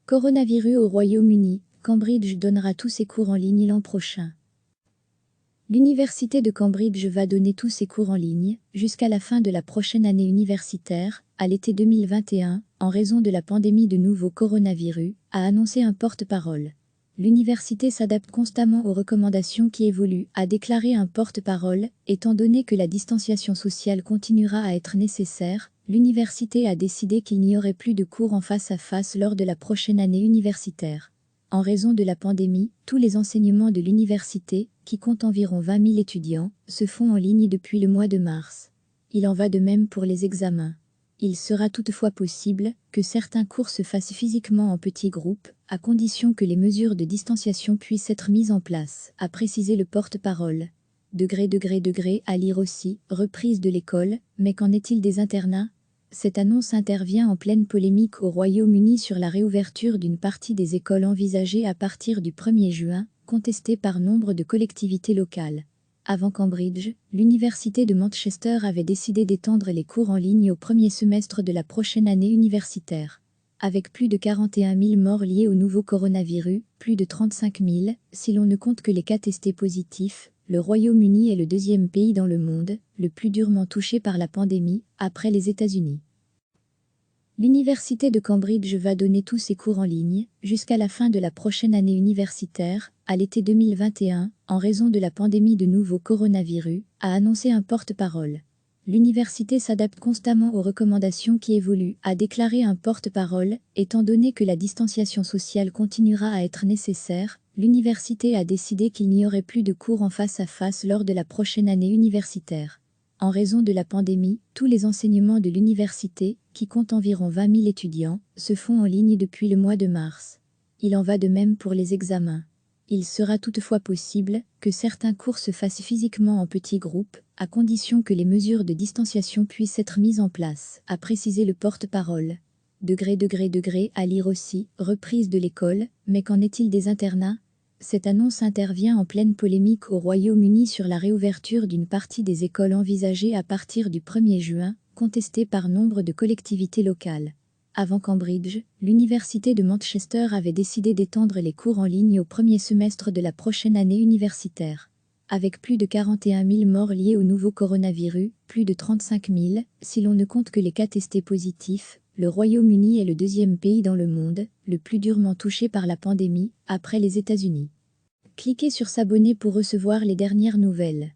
Coronavirus au Royaume-Uni, Cambridge donnera tous ses cours en ligne l'an prochain. L'université de Cambridge va donner tous ses cours en ligne, jusqu'à la fin de la prochaine année universitaire, à l'été 2021, en raison de la pandémie de nouveau coronavirus, a annoncé un porte-parole. L'université s'adapte constamment aux recommandations qui évoluent, a déclaré un porte-parole, étant donné que la distanciation sociale continuera à être nécessaire. L'université a décidé qu'il n'y aurait plus de cours en face à face lors de la prochaine année universitaire. En raison de la pandémie, tous les enseignements de l'université, qui compte environ 20 000 étudiants, se font en ligne depuis le mois de mars. Il en va de même pour les examens. Il sera toutefois possible que certains cours se fassent physiquement en petits groupes, à condition que les mesures de distanciation puissent être mises en place, a précisé le porte-parole. Degré à lire aussi, reprise de l'école, mais qu'en est-il des internats ? Cette annonce intervient en pleine polémique au Royaume-Uni sur la réouverture d'une partie des écoles envisagée à partir du 1er juin, contestée par nombre de collectivités locales. Avant Cambridge, l'université de Manchester avait décidé d'étendre les cours en ligne au premier semestre de la prochaine année universitaire. Avec plus de 41 000 morts liés au nouveau coronavirus, plus de 35 000, si l'on ne compte que les cas testés positifs, le Royaume-Uni est le deuxième pays dans le monde, le plus durement touché par la pandémie, après les États-Unis. L'université de Cambridge va donner tous ses cours en ligne, jusqu'à la fin de la prochaine année universitaire, à l'été 2021, en raison de la pandémie de nouveau coronavirus, a annoncé un porte-parole. L'université s'adapte constamment aux recommandations qui évoluent, a déclaré un porte-parole, étant donné que la distanciation sociale continuera à être nécessaire. L'université a décidé qu'il n'y aurait plus de cours en face à face lors de la prochaine année universitaire. En raison de la pandémie, tous les enseignements de l'université, qui compte environ 20 000 étudiants, se font en ligne depuis le mois de mars. Il en va de même pour les examens. Il sera toutefois possible que certains cours se fassent physiquement en petits groupes, à condition que les mesures de distanciation puissent être mises en place, a précisé le porte-parole. Degré à lire aussi, reprise de l'école, mais qu'en est-il des internats ? Cette annonce intervient en pleine polémique au Royaume-Uni sur la réouverture d'une partie des écoles envisagée à partir du 1er juin, contestée par nombre de collectivités locales. Avant Cambridge, l'université de Manchester avait décidé d'étendre les cours en ligne au premier semestre de la prochaine année universitaire. Avec plus de 41 000 morts liés au nouveau coronavirus, plus de 35 000, si l'on ne compte que les cas testés positifs, le Royaume-Uni est le deuxième pays dans le monde, le plus durement touché par la pandémie, après les États-Unis. Cliquez sur s'abonner pour recevoir les dernières nouvelles.